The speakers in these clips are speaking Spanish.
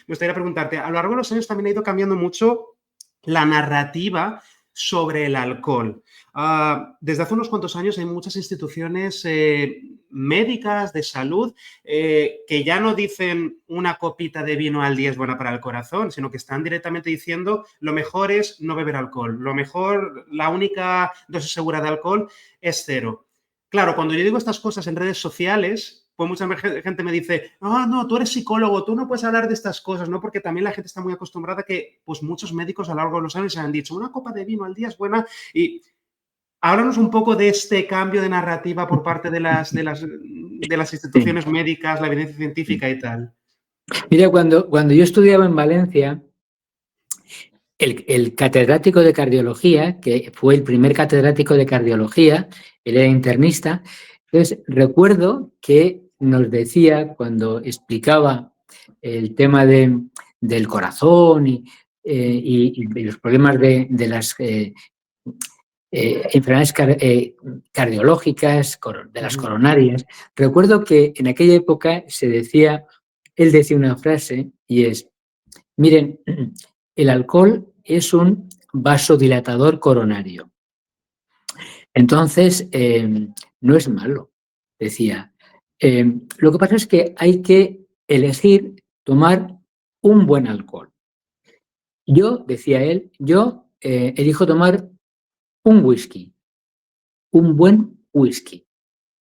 me gustaría preguntarte, a lo largo de los años también ha ido cambiando mucho la narrativa sobre el alcohol. Desde hace unos cuantos años hay muchas instituciones médicas de salud que ya no dicen una copita de vino al día es buena para el corazón, sino que están directamente diciendo lo mejor es no beber alcohol, lo mejor, la única dosis segura de alcohol es cero. Claro, cuando yo digo estas cosas en redes sociales, pues mucha gente me dice, no, tú eres psicólogo, tú no puedes hablar de estas cosas, ¿no? Porque también la gente está muy acostumbrada a que pues muchos médicos a lo largo de los años se han dicho, una copa de vino al día es buena. Y háblanos un poco de este cambio de narrativa por parte de las instituciones médicas, la evidencia científica y tal. Mira, cuando yo estudiaba en Valencia, el catedrático de cardiología, que fue el primer catedrático de cardiología, él era internista, entonces recuerdo que nos decía, cuando explicaba el tema del corazón y los problemas de las enfermedades cardiológicas, de las coronarias, recuerdo que en aquella época él decía una frase y es, miren, el alcohol es un vasodilatador coronario. Entonces, no es malo, decía. Lo que pasa es que hay que elegir tomar un buen alcohol. Yo, decía él, elijo tomar un whisky, un buen whisky.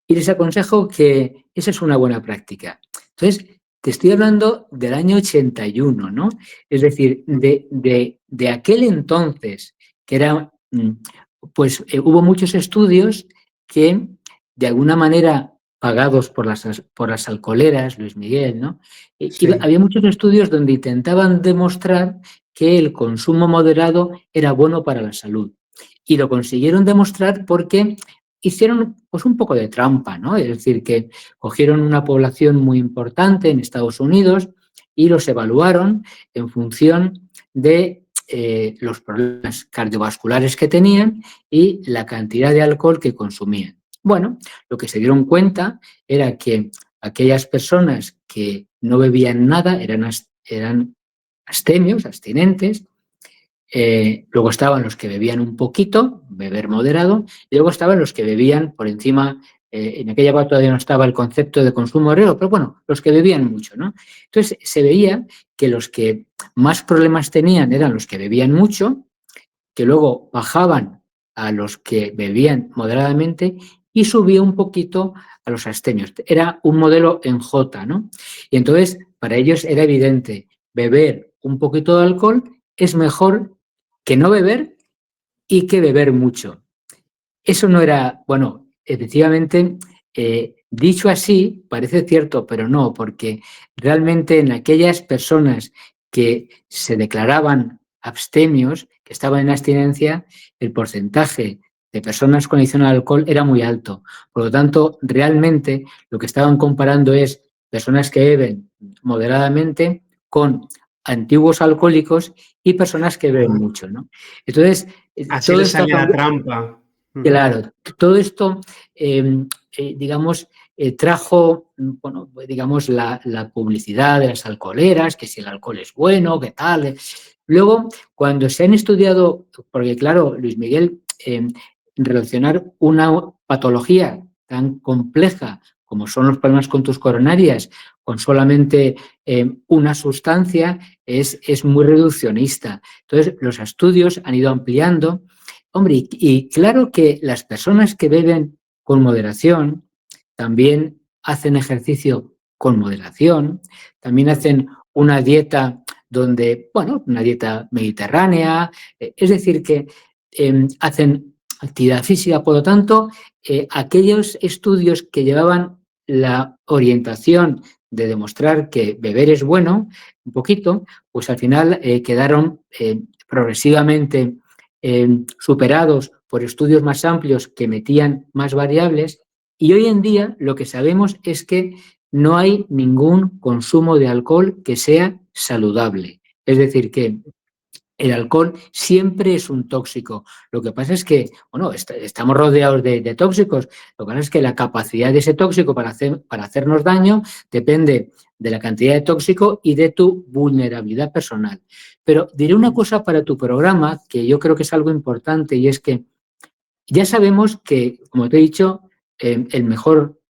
Y les aconsejo que esa es una buena práctica. Entonces, te estoy hablando del año 81, ¿no? Es decir, de aquel entonces, que era, pues hubo muchos estudios que, de alguna manera, pagados por las alcoholeras, Luis Miguel, ¿no? Sí. Había muchos estudios donde intentaban demostrar que el consumo moderado era bueno para la salud. Y lo consiguieron demostrar porque hicieron pues un poco de trampa, ¿no? Es decir, que cogieron una población muy importante en Estados Unidos y los evaluaron en función de los problemas cardiovasculares que tenían y la cantidad de alcohol que consumían. Bueno, lo que se dieron cuenta era que aquellas personas que no bebían nada eran abstemios, abstinentes. Luego estaban los que bebían un poquito, beber moderado, y luego estaban los que bebían por encima, en aquella época todavía no estaba el concepto de consumo real, pero bueno, los que bebían mucho, ¿no? Entonces se veía que los que más problemas tenían eran los que bebían mucho, que luego bajaban a los que bebían moderadamente y subía un poquito a los abstemios. Era un modelo en J, ¿no? Y entonces para ellos era evidente, beber un poquito de alcohol es mejor que no beber y que beber mucho. Eso no era, bueno, efectivamente, dicho así, parece cierto, pero no, porque realmente en aquellas personas que se declaraban abstemios, que estaban en abstinencia, el porcentaje de personas con adicción al alcohol era muy alto. Por lo tanto, realmente lo que estaban comparando es personas que beben moderadamente con antiguos alcohólicos y personas que beben mucho, ¿no? Entonces, así les salía la trampa. Claro, todo esto, digamos, trajo, bueno, digamos, la publicidad de las alcoholeras, que si el alcohol es bueno, qué tal. Luego, cuando se han estudiado, porque claro, Luis Miguel, relacionar una patología tan compleja como son los problemas con tus coronarias, con solamente una sustancia, es muy reduccionista. Entonces, los estudios han ido ampliando. Hombre, y claro que las personas que beben con moderación también hacen ejercicio con moderación, también hacen una dieta donde, bueno, una dieta mediterránea, es decir, que hacen actividad física. Por lo tanto, aquellos estudios que llevaban la orientación de demostrar que beber es bueno, un poquito, pues al final quedaron progresivamente superados por estudios más amplios que metían más variables, y hoy en día lo que sabemos es que no hay ningún consumo de alcohol que sea saludable. Es decir, que el alcohol siempre es un tóxico. Lo que pasa es que, bueno, estamos rodeados de tóxicos. Lo que pasa es que la capacidad de ese tóxico para hacernos daño depende de la cantidad de tóxico y de tu vulnerabilidad personal. Pero diré una cosa para tu programa que yo creo que es algo importante, y es que ya sabemos que, como te he dicho, el mejor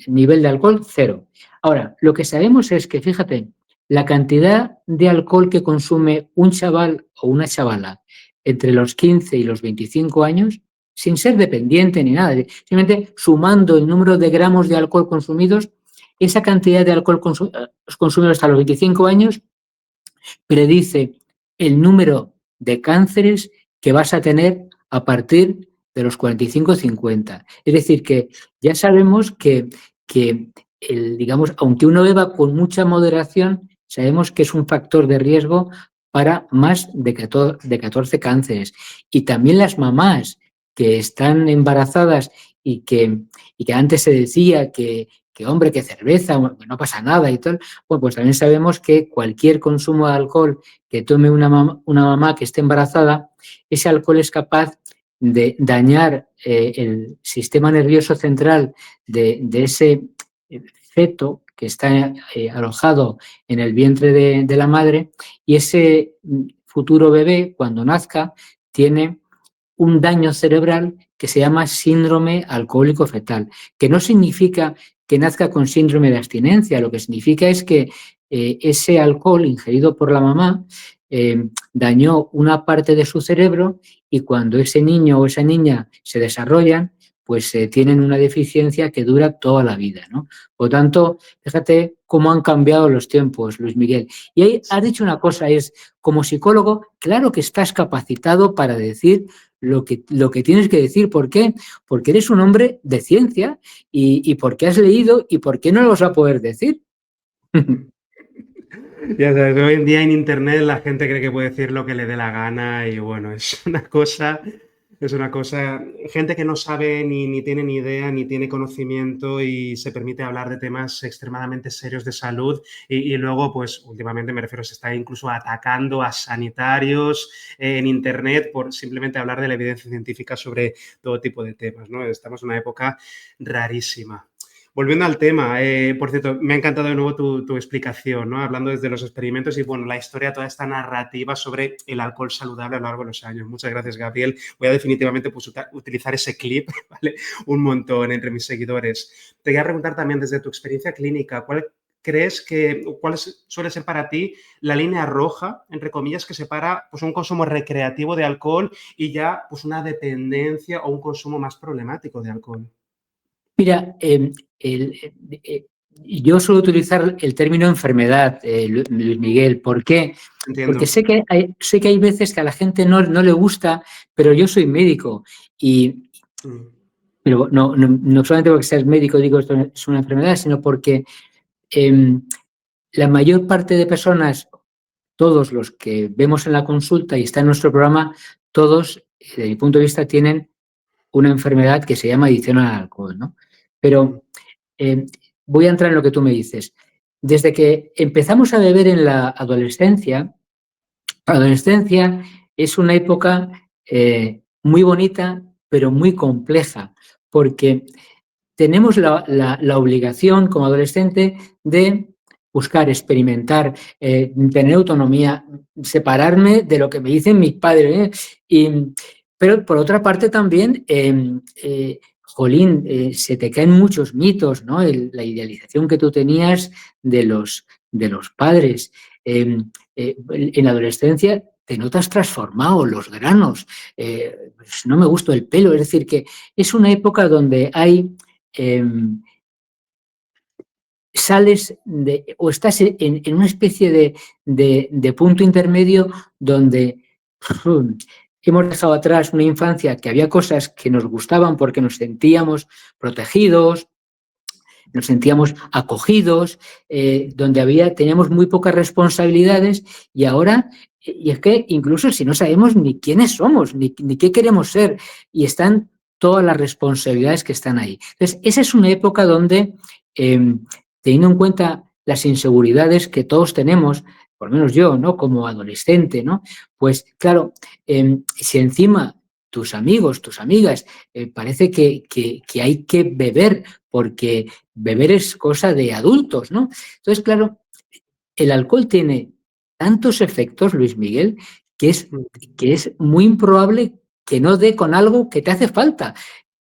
nivel de alcohol, 0. Ahora, lo que sabemos es que, fíjate, la cantidad de alcohol que consume un chaval o una chavala entre los 15 y los 25 años, sin ser dependiente ni nada, simplemente sumando el número de gramos de alcohol consumidos, esa cantidad de alcohol consumido hasta los 25 años predice el número de cánceres que vas a tener a partir de los 45 o 50. Es decir, que ya sabemos que digamos, aunque uno beba con mucha moderación, sabemos que es un factor de riesgo para más de 14 cánceres. Y también las mamás que están embarazadas y que antes se decía que hombre, que cerveza, no pasa nada y tal, bueno, pues también sabemos que cualquier consumo de alcohol que tome una mamá que esté embarazada, ese alcohol es capaz de dañar el sistema nervioso central de ese feto que está alojado en el vientre de la madre, y ese futuro bebé, cuando nazca, tiene un daño cerebral que se llama síndrome alcohólico fetal, que no significa que nazca con síndrome de abstinencia, lo que significa es que ese alcohol ingerido por la mamá dañó una parte de su cerebro, y cuando ese niño o esa niña se desarrollan, pues tienen una deficiencia que dura toda la vida, ¿no? Por lo tanto, fíjate cómo han cambiado los tiempos, Luis Miguel. Y ahí has dicho una cosa, es, como psicólogo, claro que estás capacitado para decir lo que tienes que decir. ¿Por qué? Porque eres un hombre de ciencia y porque has leído, y por qué no lo vas a poder decir. Ya sabes, hoy en día en Internet la gente cree que puede decir lo que le dé la gana y bueno, es una cosa, gente que no sabe ni tiene ni idea ni tiene conocimiento y se permite hablar de temas extremadamente serios de salud y luego, pues últimamente me refiero, se está incluso atacando a sanitarios en Internet por simplemente hablar de la evidencia científica sobre todo tipo de temas, ¿no? Estamos en una época rarísima. Volviendo al tema, por cierto, me ha encantado de nuevo tu explicación, ¿no? Hablando desde los experimentos y, bueno, la historia, toda esta narrativa sobre el alcohol saludable a lo largo de los años. Muchas gracias, Gabriel. Voy a definitivamente pues, utilizar ese clip, ¿vale? Un montón entre mis seguidores. Te quería preguntar también desde tu experiencia clínica, ¿cuál suele ser para ti la línea roja, entre comillas, que separa pues, un consumo recreativo de alcohol y ya pues, una dependencia o un consumo más problemático de alcohol? Mira, yo suelo utilizar el término enfermedad, Luis Miguel. ¿Por qué? Porque Entiendo. sé que hay veces que a la gente no le gusta, pero yo soy médico y, Mm. pero no solamente porque seas médico digo esto es una enfermedad, sino porque la mayor parte de personas, todos los que vemos en la consulta y está en nuestro programa, todos, desde mi punto de vista, tienen una enfermedad que se llama adicción al alcohol, ¿no? Mm. Pero voy a entrar en lo que tú me dices. Desde que empezamos a beber en la adolescencia es una época muy bonita, pero muy compleja, porque tenemos la obligación como adolescente de buscar, experimentar, tener autonomía, separarme de lo que me dicen mis padres. Pero por otra parte también, jolín, se te caen muchos mitos, ¿no? La idealización que tú tenías de los padres. En la adolescencia te notas transformado, los granos, pues no me gustó el pelo, es decir, que es una época donde hay sales o estás en una especie de punto intermedio donde hemos dejado atrás una infancia que había cosas que nos gustaban porque nos sentíamos protegidos, nos sentíamos acogidos, donde teníamos muy pocas responsabilidades, y ahora, y es que incluso si no sabemos ni quiénes somos, ni qué queremos ser, y están todas las responsabilidades que están ahí. Entonces, esa es una época donde, teniendo en cuenta las inseguridades que todos tenemos, por lo menos yo, ¿no? Como adolescente, ¿no? Pues claro, si encima tus amigos, tus amigas, parece que hay que beber porque beber es cosa de adultos, ¿no? Entonces, claro, el alcohol tiene tantos efectos, Luis Miguel, que es muy improbable que no dé con algo que te hace falta.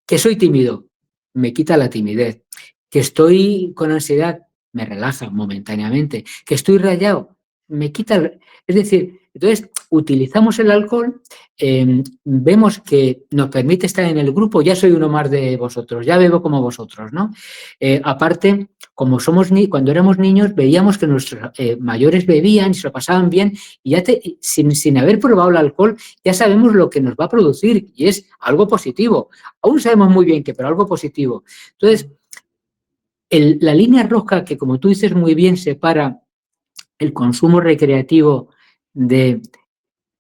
Que soy tímido, me quita la timidez. Que estoy con ansiedad, me relaja momentáneamente. Que estoy rayado, me quita. Es decir, entonces utilizamos el alcohol, vemos que nos permite estar en el grupo, ya soy uno más de vosotros, ya bebo como vosotros, ¿no? Aparte, como somos cuando éramos niños, veíamos que nuestros mayores bebían y se lo pasaban bien, y ya sin haber probado el alcohol, ya sabemos lo que nos va a producir, y es algo positivo. Aún sabemos muy bien que, pero algo positivo. Entonces, la línea roja que, como tú dices muy bien, separa el consumo recreativo de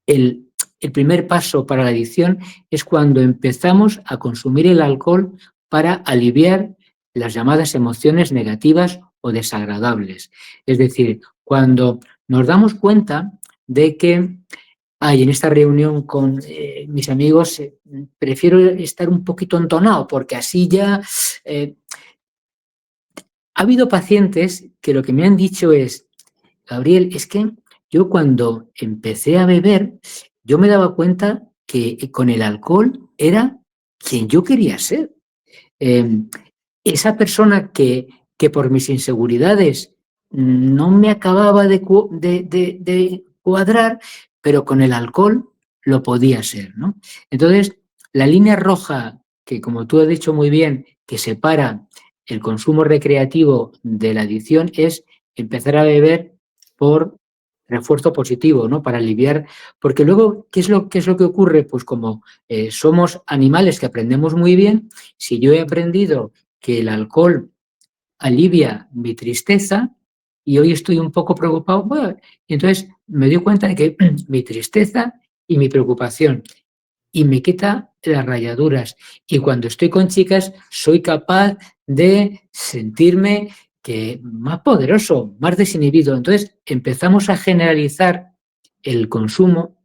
el primer paso para la adicción es cuando empezamos a consumir el alcohol para aliviar las llamadas emociones negativas o desagradables. Es decir, cuando nos damos cuenta de que en esta reunión con mis amigos prefiero estar un poquito entonado porque así ya... ha habido pacientes que lo que me han dicho es, Gabriel, es que yo cuando empecé a beber, yo me daba cuenta que con el alcohol era quien yo quería ser. Esa persona que por mis inseguridades no me acababa de cuadrar, pero con el alcohol lo podía ser, ¿no? Entonces, la línea roja, que como tú has dicho muy bien, que separa el consumo recreativo de la adicción, es empezar a beber por refuerzo positivo, ¿no? Para aliviar, porque luego, qué es lo que ocurre? Pues como somos animales que aprendemos muy bien, si yo he aprendido que el alcohol alivia mi tristeza y hoy estoy un poco preocupado, bueno, y entonces me doy cuenta de que mi tristeza y mi preocupación y me quita las rayaduras. Y cuando estoy con chicas soy capaz de sentirme que más poderoso, más desinhibido. Entonces empezamos a generalizar el consumo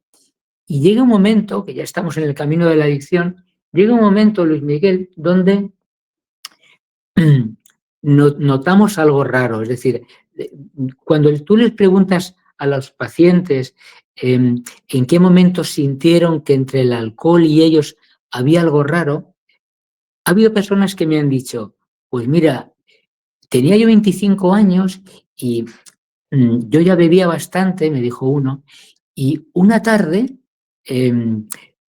y llega un momento, que ya estamos en el camino de la adicción, llega un momento, Luis Miguel, donde notamos algo raro. Es decir, cuando tú les preguntas a los pacientes en qué momento sintieron que entre el alcohol y ellos había algo raro, ha habido personas que me han dicho, pues mira, tenía yo 25 años y yo ya bebía bastante, me dijo uno, y una tarde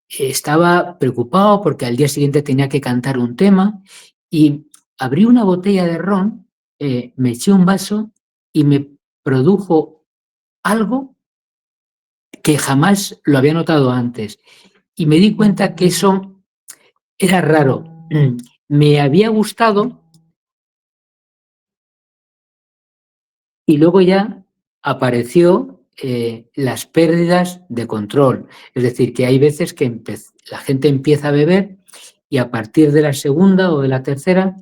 estaba preocupado porque al día siguiente tenía que cantar un tema y abrí una botella de ron, me eché un vaso y me produjo algo que jamás lo había notado antes. Y me di cuenta que eso era raro. Me había gustado y luego ya apareció las pérdidas de control. Es decir, que hay veces que la gente empieza a beber y a partir de la segunda o de la tercera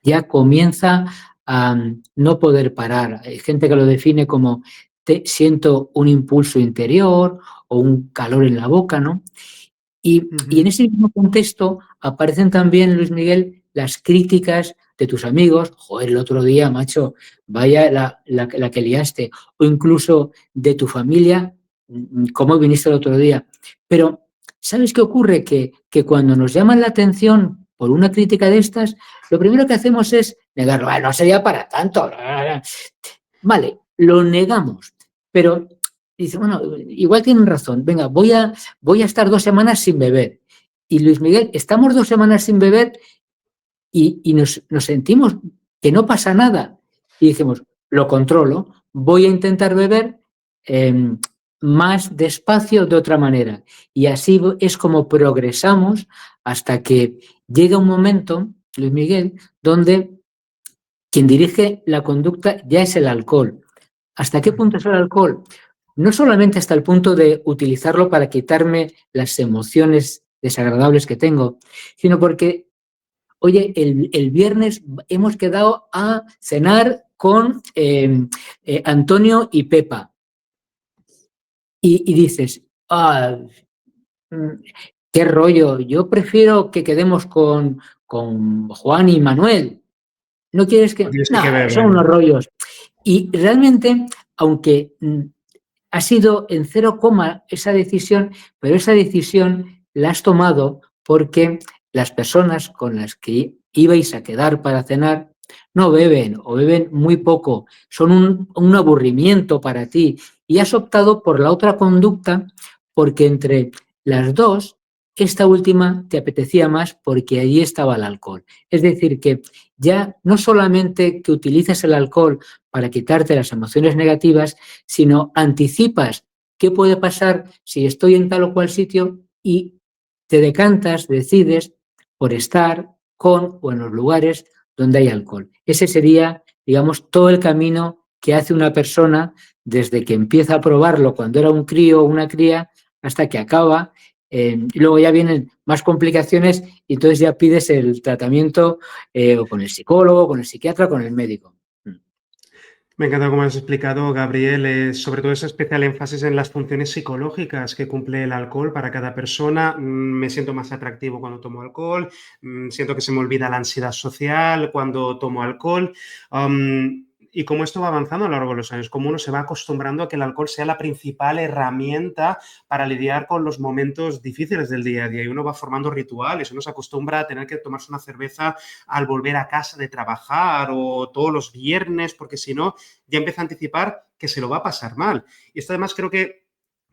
ya comienza a no poder parar. Hay gente que lo define como siento un impulso interior o un calor en la boca, ¿no? Y en ese mismo contexto aparecen también, Luis Miguel, las críticas de tus amigos, joder, el otro día, macho, vaya la que liaste, o incluso de tu familia, cómo viniste el otro día. Pero, ¿sabes qué ocurre? Que cuando nos llaman la atención por una crítica de estas, lo primero que hacemos es negarlo. No sería para tanto. Vale, lo negamos, pero dice, bueno, igual tienen razón, venga, voy a estar 2 semanas sin beber. Y Luis Miguel, estamos 2 semanas sin beber y nos sentimos que no pasa nada. Y decimos, lo controlo, voy a intentar beber más despacio de otra manera. Y así es como progresamos hasta que llega un momento, Luis Miguel, donde quien dirige la conducta ya es el alcohol. ¿Hasta qué punto es el alcohol? No solamente hasta el punto de utilizarlo para quitarme las emociones desagradables que tengo, sino porque, oye, el viernes hemos quedado a cenar con Antonio y Pepa. y dices, qué rollo, yo prefiero que quedemos con Juan y Manuel. ¿No quieres que...? Tienes No, que son beber. unos rollos. Y realmente, aunque ha sido en 0, esa decisión, pero esa decisión la has tomado porque las personas con las que ibais a quedar para cenar no beben o beben muy poco, son un aburrimiento para ti y has optado por la otra conducta porque entre las dos, esta última te apetecía más porque allí estaba el alcohol. Es decir, que ya no solamente que utilizas el alcohol para quitarte las emociones negativas, sino anticipas qué puede pasar si estoy en tal o cual sitio y te decantas, decides por estar con o en los lugares donde hay alcohol. Ese sería, digamos, todo el camino que hace una persona desde que empieza a probarlo cuando era un crío o una cría hasta que acaba. Y luego ya vienen más complicaciones y entonces ya pides el tratamiento o con el psicólogo, con el psiquiatra, con el médico. Me encanta cómo has explicado, Gabriel, sobre todo ese especial énfasis en las funciones psicológicas que cumple el alcohol para cada persona. Me siento más atractivo cuando tomo alcohol, siento que se me olvida la ansiedad social cuando tomo alcohol. Y cómo esto va avanzando a lo largo de los años, cómo uno se va acostumbrando a que el alcohol sea la principal herramienta para lidiar con los momentos difíciles del día a día. Y uno va formando rituales, uno se acostumbra a tener que tomarse una cerveza al volver a casa de trabajar o todos los viernes, porque si no, ya empieza a anticipar que se lo va a pasar mal. Y esto además creo que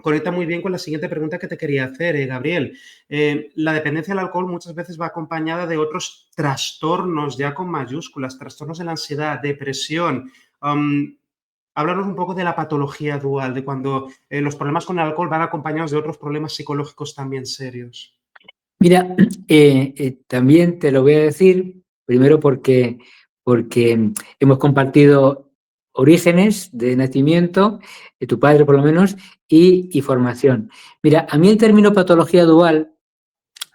conecta muy bien con la siguiente pregunta que te quería hacer, Gabriel. La dependencia del alcohol muchas veces va acompañada de otros trastornos, ya con mayúsculas, trastornos de la ansiedad, depresión. Háblanos un poco de la patología dual, de cuando los problemas con el alcohol van acompañados de otros problemas psicológicos también serios. Mira, también te lo voy a decir, primero porque hemos compartido orígenes de nacimiento, de tu padre por lo menos, y formación. Mira, a mí el término patología dual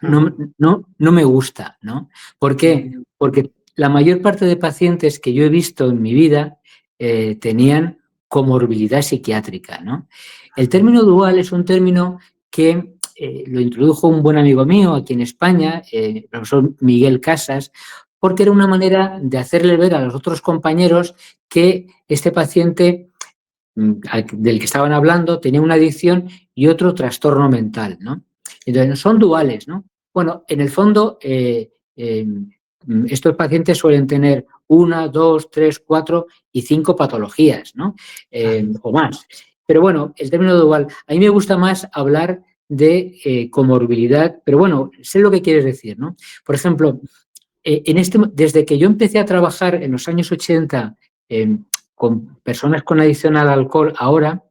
no me gusta, ¿no? ¿Por qué? Porque la mayor parte de pacientes que yo he visto en mi vida tenían comorbilidad psiquiátrica, ¿no? El término dual es un término que lo introdujo un buen amigo mío aquí en España, el profesor Miguel Casas, porque era una manera de hacerle ver a los otros compañeros que este paciente del que estaban hablando tenía una adicción y otro trastorno mental, ¿no? Entonces, son duales, ¿no? Bueno, en el fondo, estos pacientes suelen tener 1, 2, 3, 4 y 5 patologías, ¿no? O más. Pero bueno, el término dual, a mí me gusta más hablar de comorbilidad, pero bueno, sé lo que quieres decir, ¿no? Por ejemplo, desde que yo empecé a trabajar en los años 80 con personas con adicción al alcohol, ahora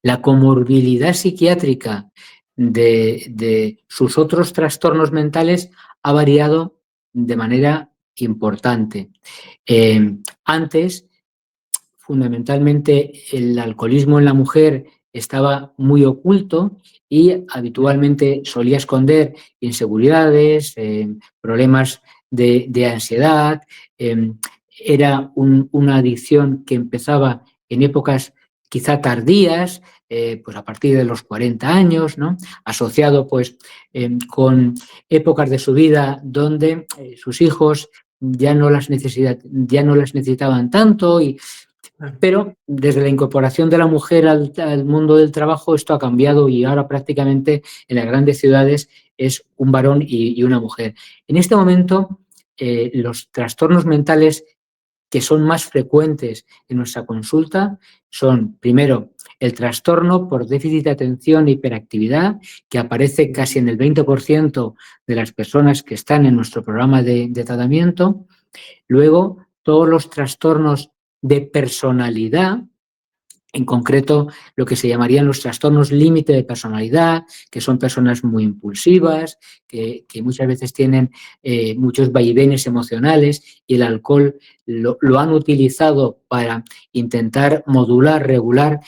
la comorbilidad psiquiátrica de sus otros trastornos mentales ha variado de manera importante. Antes, fundamentalmente, el alcoholismo en la mujer estaba muy oculto y habitualmente solía esconder inseguridades, problemas de ansiedad. Era una adicción que empezaba en épocas quizá tardías, pues a partir de los 40 años, ¿no? Asociado pues con épocas de su vida donde sus hijos ya no las necesitaban tanto pero desde la incorporación de la mujer al mundo del trabajo esto ha cambiado y ahora prácticamente en las grandes ciudades es un varón y una mujer. En este momento, los trastornos mentales que son más frecuentes en nuestra consulta son, primero, el trastorno por déficit de atención e hiperactividad, que aparece casi en el 20% de las personas que están en nuestro programa de tratamiento. Luego, todos los trastornos de personalidad, en concreto lo que se llamarían los trastornos límite de personalidad, que son personas muy impulsivas, que muchas veces tienen muchos vaivenes emocionales y el alcohol lo han utilizado para intentar modular, regular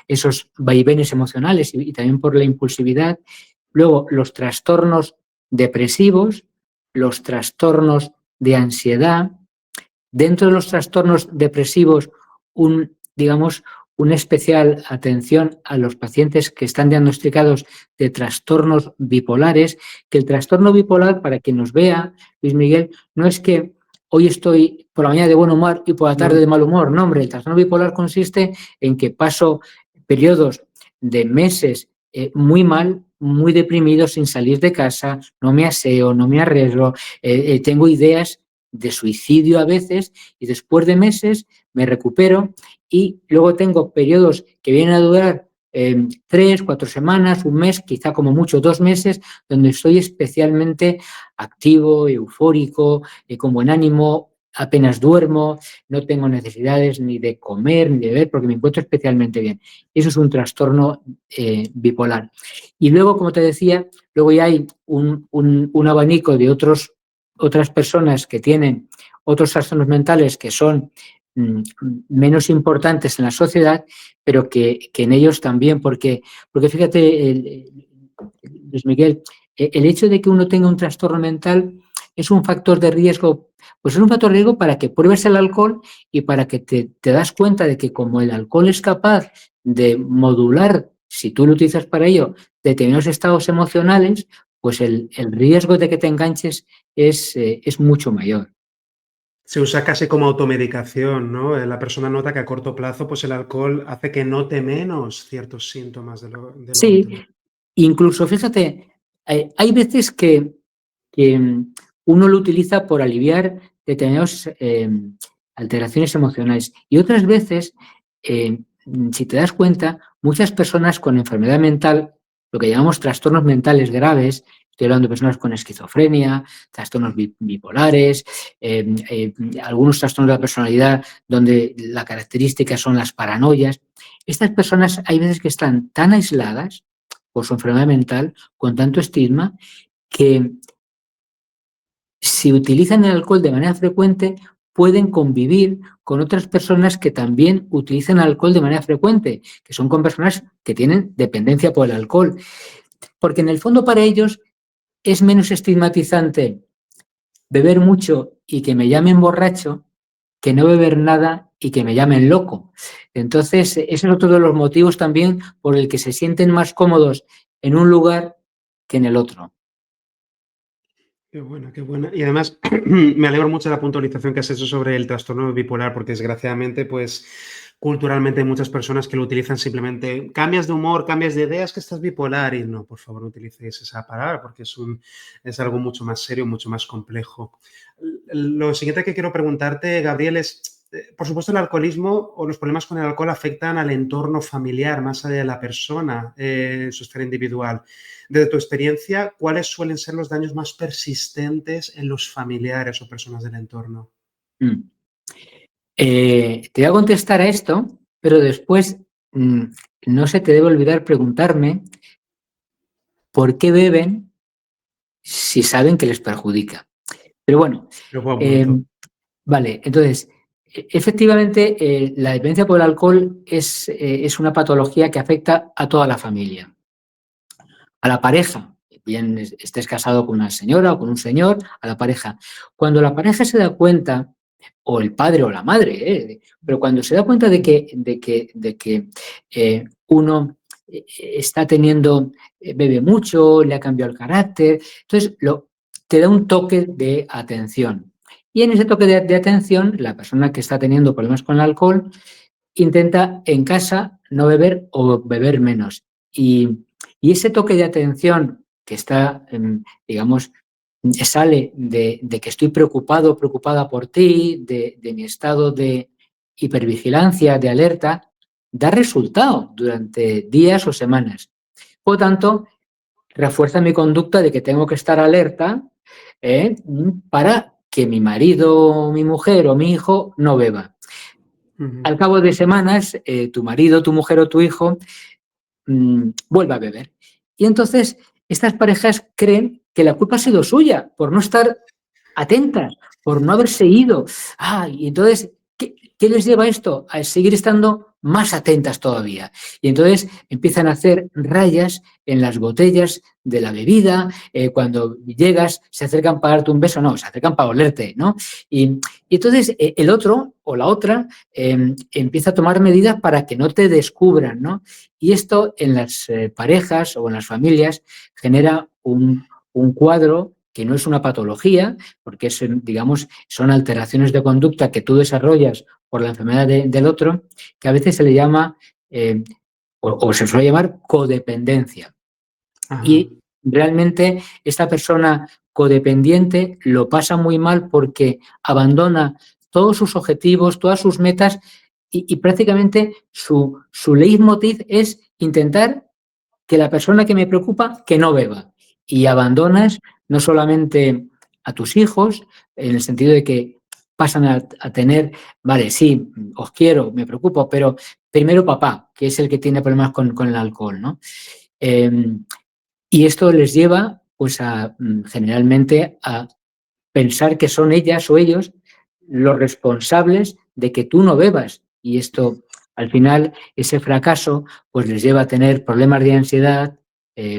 esos vaivenes emocionales y también por la impulsividad. Luego, los trastornos depresivos, los trastornos de ansiedad. Dentro de los trastornos depresivos, digamos, una especial atención a los pacientes que están diagnosticados de trastornos bipolares, que el trastorno bipolar, para quien nos vea, Luis Miguel, no es que hoy estoy por la mañana de buen humor y por la tarde de mal humor. No, hombre, el trastorno bipolar consiste en que paso periodos de meses muy mal, muy deprimido, sin salir de casa, no me aseo, no me arreglo, tengo ideas de suicidio a veces y después de meses me recupero y luego tengo periodos que vienen a durar 3, 4 semanas, un mes, quizá como mucho 2 meses, donde estoy especialmente activo, eufórico, con buen ánimo, apenas duermo, no tengo necesidades ni de comer ni de beber porque me encuentro especialmente bien. Eso es un trastorno bipolar. Y luego, como te decía, luego ya hay un abanico de otras personas que tienen otros trastornos mentales que son menos importantes en la sociedad, pero que en ellos también, porque fíjate, Luis Miguel, el hecho de que uno tenga un trastorno mental es un factor de riesgo, pues es un factor de riesgo para que pruebes el alcohol y para que te das cuenta de que como el alcohol es capaz de modular, si tú lo utilizas para ello, determinados estados emocionales, pues el riesgo de que te enganches es mucho mayor. Se usa casi como automedicación, ¿no? La persona nota que a corto plazo, pues el alcohol hace que note menos ciertos síntomas de lo Sí, otro. incluso, fíjate, hay veces que uno lo utiliza por aliviar determinadas alteraciones emocionales y otras veces, eh, si te das cuenta, muchas personas con enfermedad mental, lo que llamamos trastornos mentales graves, estoy hablando de personas con esquizofrenia, trastornos bipolares, algunos trastornos de la personalidad donde la característica son las paranoias. Estas personas hay veces que están tan aisladas por su enfermedad mental, con tanto estigma, que si utilizan el alcohol de manera frecuente, pueden convivir con otras personas que también utilizan alcohol de manera frecuente, que son con personas que tienen dependencia por el alcohol. Porque en el fondo para ellos es menos estigmatizante beber mucho y que me llamen borracho que no beber nada y que me llamen loco. Entonces, ese es otro de los motivos también por el que se sienten más cómodos en un lugar que en el otro. Qué buena, qué buena. Y además, me alegro mucho de la puntualización que has hecho sobre el trastorno bipolar, porque desgraciadamente, pues, culturalmente hay muchas personas que lo utilizan simplemente, cambias de humor, cambias de ideas, que estás bipolar, y no, por favor, no utilicéis esa palabra, porque es algo mucho más serio, mucho más complejo. Lo siguiente que quiero preguntarte, Gabriel, es, por supuesto, el alcoholismo o los problemas con el alcohol afectan al entorno familiar, más allá de la persona, en su esfera individual. Desde tu experiencia, ¿cuáles suelen ser los daños más persistentes en los familiares o personas del entorno? Mm. Te voy a contestar a esto, pero después mm, no se te debe olvidar preguntarme por qué beben si saben que les perjudica. Pero bueno, Lo buen eh, punto. vale, entonces, efectivamente, la dependencia por el alcohol es una patología que afecta a toda la familia, a la pareja, bien estés casado con una señora o con un señor, a la pareja. Cuando la pareja se da cuenta, o el padre o la madre, pero cuando se da cuenta de que uno está teniendo, bebe mucho, le ha cambiado el carácter, entonces te da un toque de atención. Y en ese toque de atención, la persona que está teniendo problemas con el alcohol intenta en casa no beber o beber menos. Y ese toque de atención que está, digamos, sale de que estoy preocupado, preocupada por ti, de mi estado de hipervigilancia, de alerta, da resultado durante días o semanas. Por lo tanto, refuerza mi conducta de que tengo que estar alerta para que mi marido, mi mujer o mi hijo no beba. Ujú. Al cabo de semanas, tu marido, tu mujer o tu hijo vuelve a beber. Y entonces estas parejas creen que la culpa ha sido suya por no estar atentas, por no haberse ido. Y entonces, ¿qué les lleva esto? A seguir estando más atentas todavía. Y entonces empiezan a hacer rayas en las botellas de la bebida, cuando llegas se acercan para darte un beso, no, se acercan para olerte, ¿no? Y entonces el otro o la otra empieza a tomar medidas para que no te descubran, ¿no? Y esto en las parejas o en las familias genera un cuadro que no es una patología, porque es, digamos, son alteraciones de conducta que tú desarrollas por la enfermedad del otro, que a veces se le llama, o se suele llamar codependencia. Ajá. Y realmente esta persona codependiente lo pasa muy mal porque abandona todos sus objetivos, todas sus metas y prácticamente su leitmotiv es intentar que la persona que me preocupa que no beba. Y abandonas no solamente a tus hijos, en el sentido de que pasan a tener, vale, sí, os quiero, me preocupo, pero primero papá, que es el que tiene problemas con el alcohol, ¿no? Eh, y esto les lleva, pues, generalmente a pensar que son ellas o ellos los responsables de que tú no bebas. Y esto, al final, ese fracaso, pues les lleva a tener problemas de ansiedad,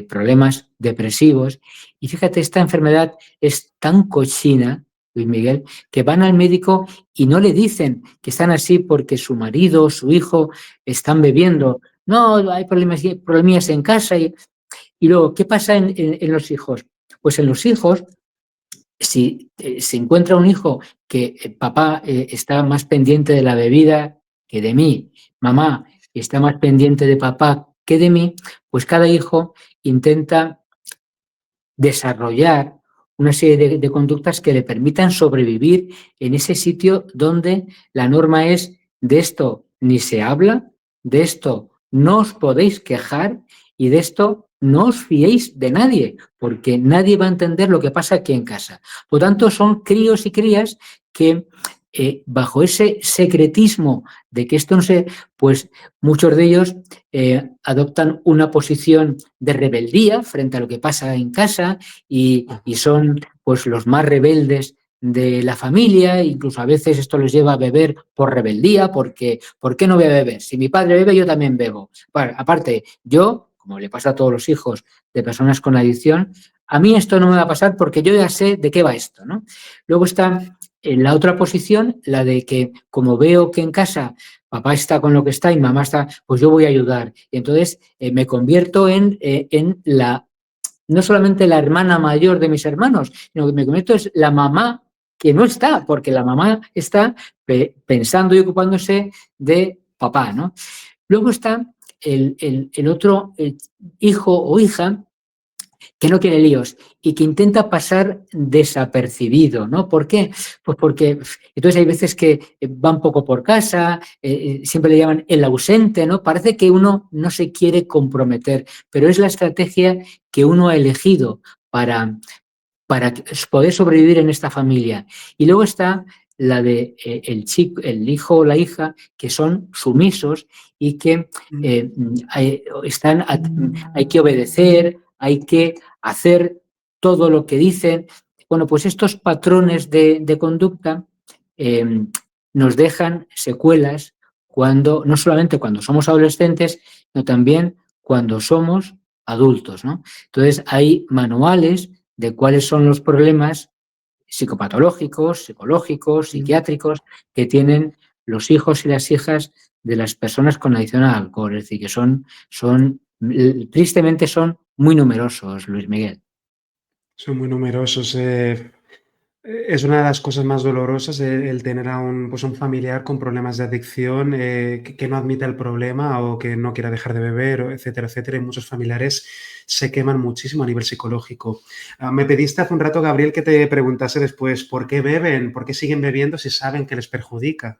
problemas depresivos. Y fíjate, esta enfermedad es tan cochina, Luis Miguel, que van al médico y no le dicen que están así porque su marido o su hijo están bebiendo. No, hay problemas en casa. Y luego, ¿qué pasa en los hijos? Pues en los hijos, si se encuentra un hijo que papá está más pendiente de la bebida que de mí, mamá está más pendiente de papá que de mí, pues cada hijo intenta desarrollar una serie de conductas que le permitan sobrevivir en ese sitio donde la norma es de esto ni se habla, de esto no os podéis quejar y de esto no os fiéis de nadie, porque nadie va a entender lo que pasa aquí en casa. Por lo tanto, son críos y crías que bajo ese secretismo de que esto no se, pues muchos de ellos adoptan una posición de rebeldía frente a lo que pasa en casa y son pues los más rebeldes de la familia, incluso a veces esto les lleva a beber por rebeldía, porque ¿por qué no voy a beber? Si mi padre bebe, yo también bebo. Bueno, aparte, yo, como le pasa a todos los hijos de personas con adicción, a mí esto no me va a pasar porque yo ya sé de qué va esto, ¿no? Luego está en la otra posición, la de que como veo que en casa papá está con lo que está y mamá está, pues yo voy a ayudar. Y entonces me convierto en la, no solamente la hermana mayor de mis hermanos, sino que me convierto en la mamá que no está, porque la mamá está pensando y ocupándose de papá, ¿no? Luego está el otro hijo o hija que no quiere líos y que intenta pasar desapercibido, ¿no? ¿Por qué? Pues porque entonces hay veces que va un poco por casa, siempre le llaman el ausente, ¿no? Parece que uno no se quiere comprometer, pero es la estrategia que uno ha elegido para poder sobrevivir en esta familia. Y luego está la de el chico, el hijo o la hija que son sumisos y que hay que obedecer, hay que hacer todo lo que dicen. Bueno, pues estos patrones de conducta nos dejan secuelas cuando, no solamente cuando somos adolescentes, sino también cuando somos adultos, ¿no? Entonces hay manuales de cuáles son los problemas psicopatológicos, psicológicos, psiquiátricos que tienen los hijos y las hijas de las personas con adicción al alcohol. Es decir, que tristemente son muy numerosos, Luis Miguel. Son muy numerosos. Es una de las cosas más dolorosas el tener a pues un familiar con problemas de adicción que no admite el problema o que no quiera dejar de beber, etcétera, etcétera. Y muchos familiares se queman muchísimo a nivel psicológico. Me pediste hace un rato, Gabriel, que te preguntase después por qué beben, por qué siguen bebiendo si saben que les perjudica.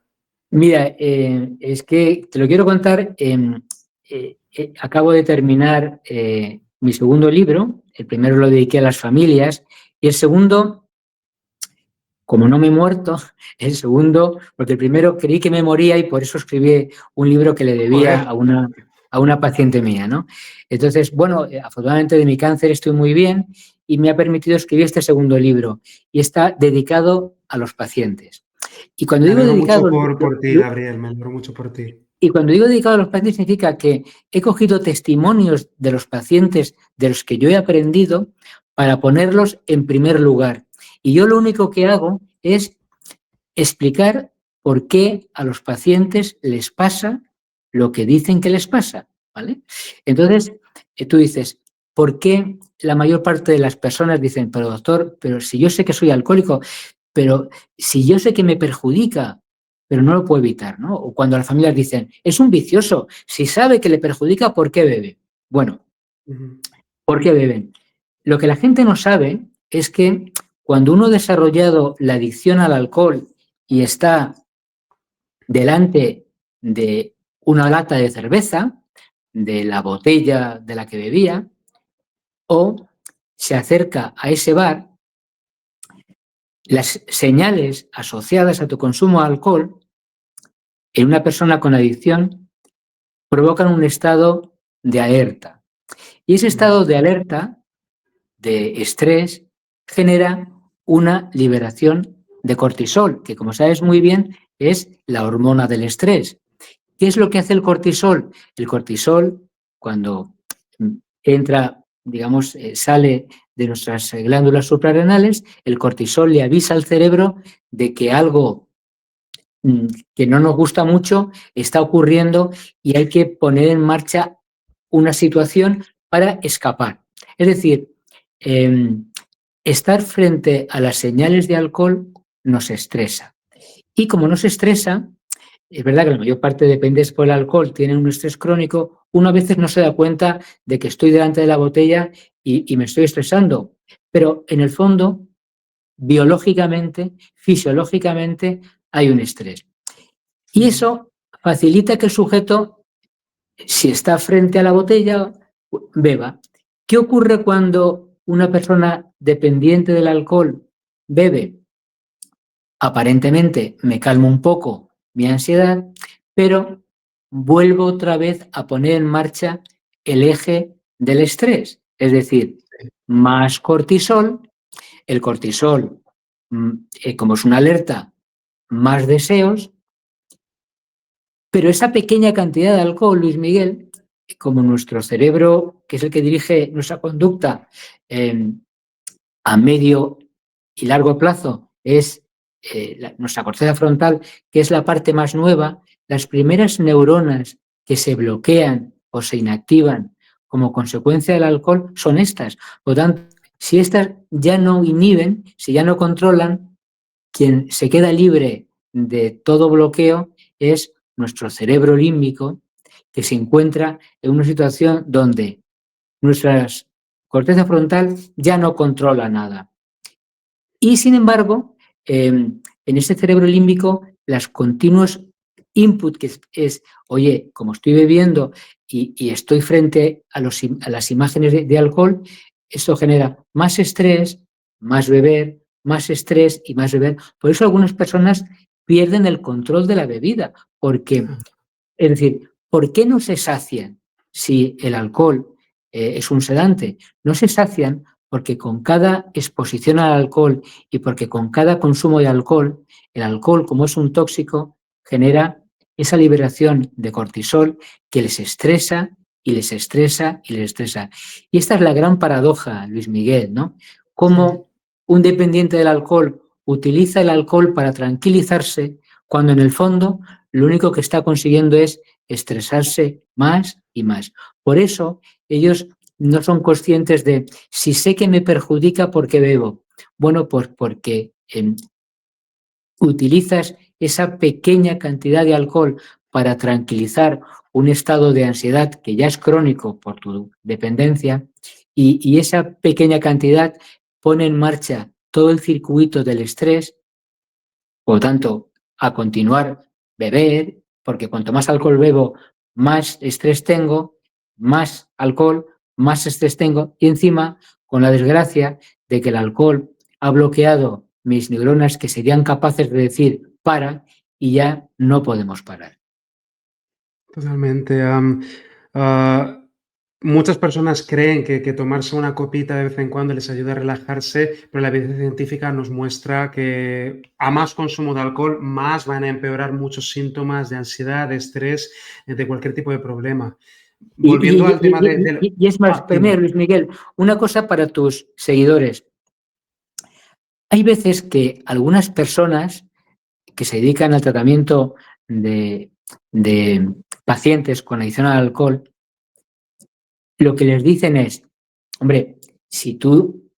Mira, es que te lo quiero contar. Acabo de terminar mi segundo libro. El primero lo dediqué a las familias y el segundo, como no me he muerto, el segundo, porque el primero creí que me moría y por eso escribí un libro que le debía Joder. a una paciente mía, ¿no? Entonces, bueno, afortunadamente de mi cáncer estoy muy bien y me ha permitido escribir este segundo libro y está dedicado a los pacientes. Y cuando Me digo alegro mucho dedicado, por ti, Gabriel, me alegro mucho por ti. Y cuando digo dedicado a los pacientes significa que he cogido testimonios de los pacientes de los que yo he aprendido para ponerlos en primer lugar. Y yo lo único que hago es explicar por qué a los pacientes les pasa lo que dicen que les pasa, ¿vale? Entonces, tú dices, ¿por qué la mayor parte de las personas dicen, pero doctor, pero si yo sé que soy alcohólico, pero si yo sé que me perjudica, pero no lo puedo evitar, ¿no? O cuando las familias dicen, es un vicioso, si sabe que le perjudica, ¿por qué bebe? Bueno, ¿por qué beben? Lo que la gente no sabe es que cuando uno ha desarrollado la adicción al alcohol y está delante de una lata de cerveza, de la botella de la que bebía, o se acerca a ese bar, las señales asociadas a tu consumo de alcohol en una persona con adicción provocan un estado de alerta. Y ese estado de alerta, de estrés, genera una liberación de cortisol, que como sabes muy bien es la hormona del estrés. ¿Qué es lo que hace el cortisol? El cortisol, cuando entra, digamos, sale de nuestras glándulas suprarrenales, el cortisol le avisa al cerebro de que algo que no nos gusta mucho está ocurriendo y hay que poner en marcha una situación para escapar. Es decir, estar frente a las señales de alcohol nos estresa. Y como nos estresa, es verdad que la mayor parte de dependientes por el alcohol tienen un estrés crónico, uno a veces no se da cuenta de que estoy delante de la botella y me estoy estresando. Pero en el fondo, biológicamente, fisiológicamente, hay un estrés. Y eso facilita que el sujeto, si está frente a la botella, beba. ¿Qué ocurre cuando una persona dependiente del alcohol bebe? Aparentemente me calmo un poco mi ansiedad, pero vuelvo otra vez a poner en marcha el eje del estrés, es decir, más cortisol. El cortisol, como es una alerta, más deseos, pero esa pequeña cantidad de alcohol, Luis Miguel, como nuestro cerebro, que es el que dirige nuestra conducta a medio y largo plazo, es nuestra corteza frontal, que es la parte más nueva, las primeras neuronas que se bloquean o se inactivan como consecuencia del alcohol son estas. Por lo tanto, si estas ya no inhiben, si ya no controlan, quien se queda libre de todo bloqueo es nuestro cerebro límbico, que se encuentra en una situación donde nuestra corteza frontal ya no controla nada. Y sin embargo, en ese cerebro límbico, los continuos input, que es, oye, como estoy bebiendo y estoy frente a las imágenes de alcohol, eso genera más estrés, más beber, más estrés y más beber. Por eso algunas personas pierden el control de la bebida, porque, es decir, ¿por qué no se sacian si el alcohol es un sedante? No se sacian porque con cada exposición al alcohol y porque con cada consumo de alcohol, el alcohol, como es un tóxico, genera esa liberación de cortisol que les estresa y les estresa y les estresa. Y esta es la gran paradoja, Luis Miguel, ¿no? Cómo un dependiente del alcohol utiliza el alcohol para tranquilizarse cuando en el fondo lo único que está consiguiendo es estresarse más y más. Por eso ellos no son conscientes de si sé que me perjudica, ¿por qué bebo? Bueno, pues porque utilizas esa pequeña cantidad de alcohol para tranquilizar un estado de ansiedad que ya es crónico por tu dependencia y esa pequeña cantidad pone en marcha todo el circuito del estrés, por lo tanto, a continuar beber, porque cuanto más alcohol bebo, más estrés tengo, más alcohol, más estrés tengo, y encima con la desgracia de que el alcohol ha bloqueado mis neuronas que serían capaces de decir para y ya no podemos parar. Totalmente. Ah, Muchas personas creen que tomarse una copita de vez en cuando les ayuda a relajarse, pero la evidencia científica nos muestra que a más consumo de alcohol, más van a empeorar muchos síntomas de ansiedad, de estrés, de cualquier tipo de problema. Volviendo al tema de... Y es más, pero mira, Dime. Luis Miguel, una cosa para tus seguidores. Hay veces que algunas personas que se dedican al tratamiento de pacientes con adicción al alcohol, lo que les dicen es, hombre, si tú,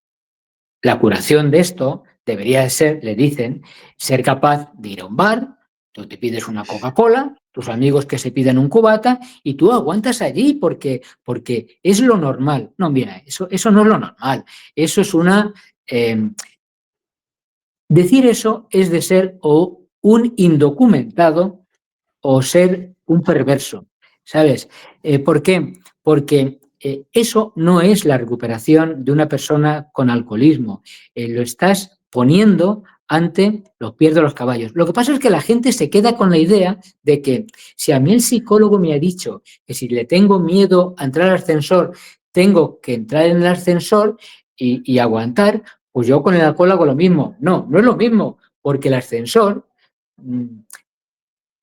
la curación de esto debería de ser, le dicen, ser capaz de ir a un bar, tú te pides una Coca-Cola, tus amigos que se piden un cubata y tú aguantas allí porque es lo normal. No, mira, eso no es lo normal. Eso es una... decir eso es de ser o un indocumentado o ser un perverso, ¿sabes? ¿Por qué? Porque eso no es la recuperación de una persona con alcoholismo. Lo estás poniendo ante los pies de los caballos. Lo que pasa es que la gente se queda con la idea de que si a mí el psicólogo me ha dicho que si le tengo miedo a entrar al ascensor, tengo que entrar en el ascensor y aguantar, pues yo con el alcohol hago lo mismo. No, no es lo mismo, porque el ascensor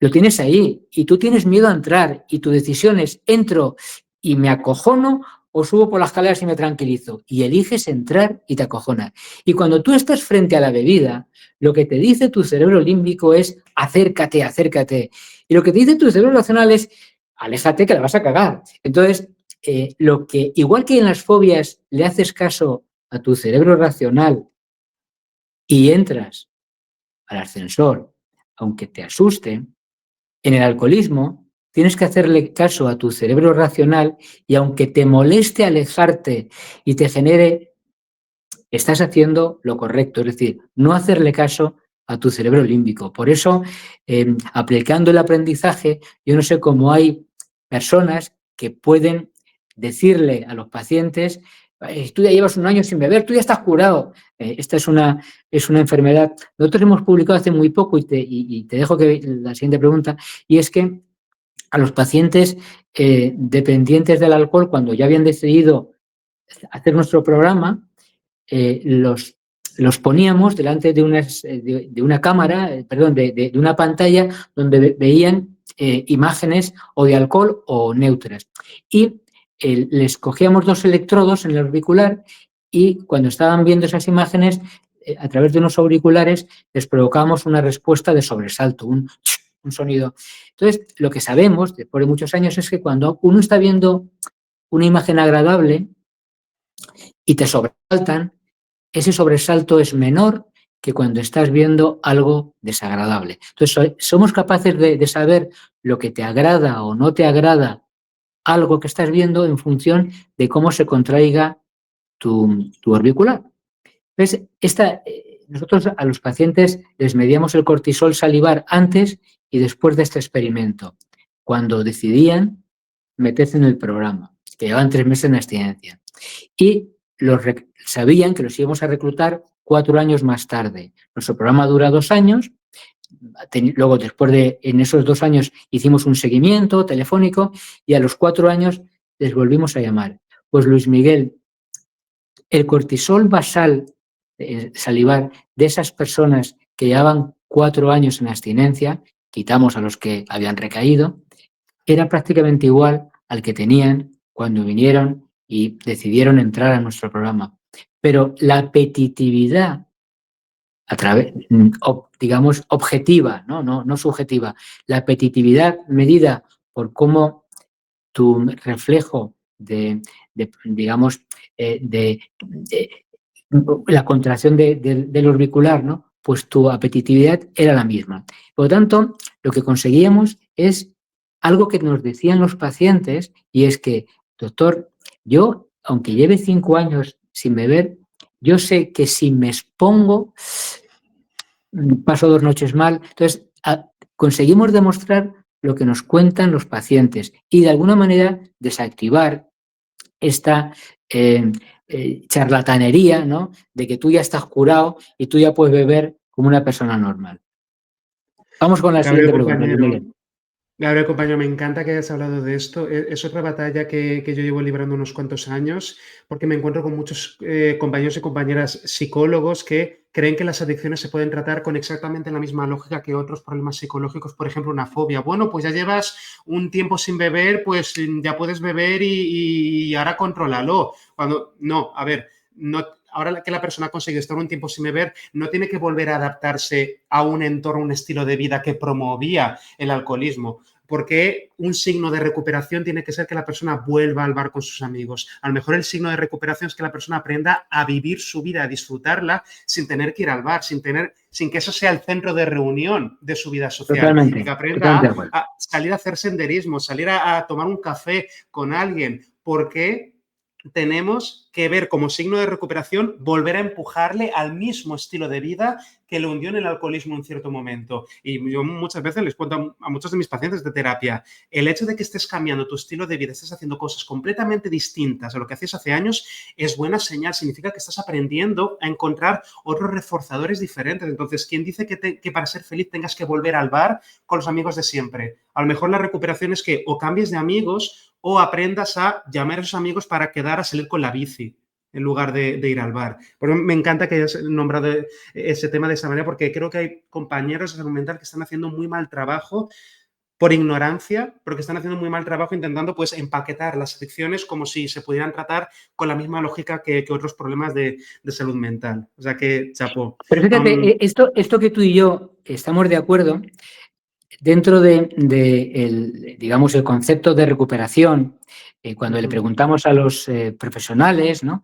lo tienes ahí y tú tienes miedo a entrar y tu decisión es entro y me acojono o subo por las escaleras y me tranquilizo y eliges entrar y te acojonas. Y cuando tú estás frente a la bebida, lo que te dice tu cerebro límbico es acércate, acércate. Y lo que te dice tu cerebro racional es aléjate que la vas a cagar. Entonces, lo que, igual que en las fobias le haces caso a tu cerebro racional y entras al ascensor, aunque te asuste, en el alcoholismo tienes que hacerle caso a tu cerebro racional y aunque te moleste alejarte y te genere, estás haciendo lo correcto, es decir, no hacerle caso a tu cerebro límbico. Por eso, aplicando el aprendizaje, yo no sé cómo hay personas que pueden decirle a los pacientes, tú ya llevas un año sin beber, tú ya estás curado. Esta es una enfermedad. Nosotros hemos publicado hace muy poco y te dejo que la siguiente pregunta, y es que a los pacientes dependientes del alcohol, cuando ya habían decidido hacer nuestro programa, los poníamos delante de una cámara, perdón, de una pantalla donde veían imágenes o de alcohol o neutras. Y les cogíamos 2 electrodos en el auricular y cuando estaban viendo esas imágenes, a través de unos auriculares, les provocábamos una respuesta de sobresalto, un sonido. Entonces, lo que sabemos después de muchos años es que cuando uno está viendo una imagen agradable y te sobresaltan, ese sobresalto es menor que cuando estás viendo algo desagradable. Entonces, somos capaces de saber lo que te agrada o no te agrada algo que estás viendo en función de cómo se contraiga tu auricular. Entonces, nosotros a los pacientes les medíamos el cortisol salivar antes y después de este experimento, cuando decidían meterse en el programa, que llevaban 3 meses en abstinencia. Y sabían que los íbamos a reclutar 4 años más tarde. Nuestro programa dura 2 años. Luego, en esos 2 años, hicimos un seguimiento telefónico y a los 4 años les volvimos a llamar. Pues Luis Miguel, el cortisol basal salivar de esas personas que llevaban 4 años en abstinencia, quitamos a los que habían recaído, era prácticamente igual al que tenían cuando vinieron y decidieron entrar a nuestro programa. Pero la apetitividad, digamos, objetiva, no subjetiva, la apetitividad medida por cómo tu reflejo digamos, de la contracción del orbicular, ¿no? Pues tu apetitividad era la misma. Por lo tanto, lo que conseguíamos es algo que nos decían los pacientes y es que, doctor, yo, aunque lleve 5 años sin beber, yo sé que si me expongo, paso 2 noches mal. Entonces, conseguimos demostrar lo que nos cuentan los pacientes y de alguna manera desactivar esta charlatanería, ¿no? De que tú ya estás curado y tú ya puedes beber como una persona normal. Vamos con la Gabriel, siguiente pregunta, compañero, Miguel. Gabriel, compañero, me encanta que hayas hablado de esto. Es otra batalla que yo llevo librando unos cuantos años, porque me encuentro con muchos compañeros y compañeras psicólogos que creen que las adicciones se pueden tratar con exactamente la misma lógica que otros problemas psicológicos, por ejemplo, una fobia. Bueno, pues ya llevas un tiempo sin beber, pues ya puedes beber y ahora contrólalo. Cuando, no, a ver, no, ahora que la persona ha conseguido estar un tiempo sin beber, no tiene que volver a adaptarse a un entorno, un estilo de vida que promovía el alcoholismo. Porque un signo de recuperación tiene que ser que la persona vuelva al bar con sus amigos. A lo mejor el signo de recuperación es que la persona aprenda a vivir su vida, a disfrutarla sin tener que ir al bar, sin que eso sea el centro de reunión de su vida social. Y que Totalmente, totalmente aprenda de acuerdo. a salir a hacer senderismo, salir a tomar un café con alguien. Porque tenemos que ver como signo de recuperación volver a empujarle al mismo estilo de vida que lo hundió en el alcoholismo en cierto momento. Y yo muchas veces les cuento a muchos de mis pacientes de terapia, el hecho de que estés cambiando tu estilo de vida, estés haciendo cosas completamente distintas a lo que hacías hace años, es buena señal, significa que estás aprendiendo a encontrar otros reforzadores diferentes. Entonces, ¿quién dice que para ser feliz tengas que volver al bar con los amigos de siempre? A lo mejor la recuperación es que o cambies de amigos o aprendas a llamar a esos amigos para quedar a salir con la bici en lugar de ir al bar. Pero me encanta que hayas nombrado ese tema de esa manera porque creo que hay compañeros de salud mental que están haciendo muy mal trabajo por ignorancia, pero que están haciendo muy mal trabajo intentando pues empaquetar las adicciones como si se pudieran tratar con la misma lógica que otros problemas de salud mental. O sea que, chapó. Pero fíjate, esto que tú y yo estamos de acuerdo, dentro de digamos, el concepto de recuperación, cuando le preguntamos a los profesionales, ¿no?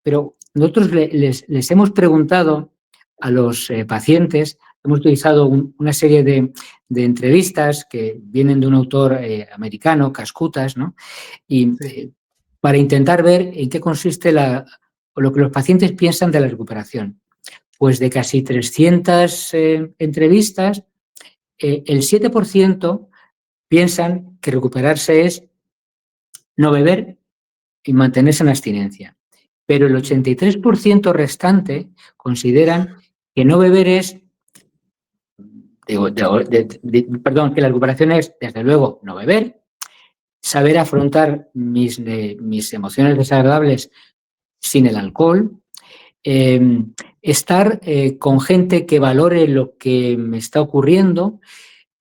Pero nosotros les hemos preguntado a los pacientes, hemos utilizado una serie de entrevistas que vienen de un autor americano, Cascutas, ¿no? Y Sí. para intentar ver en qué consiste lo que los pacientes piensan de la recuperación. Pues de casi 300 entrevistas, el 7% piensan que recuperarse es no beber y mantenerse en abstinencia. Pero el 83% restante consideran que no beber es, perdón, que la recuperación es, desde luego, no beber, saber afrontar mis emociones desagradables sin el alcohol, estar con gente que valore lo que me está ocurriendo,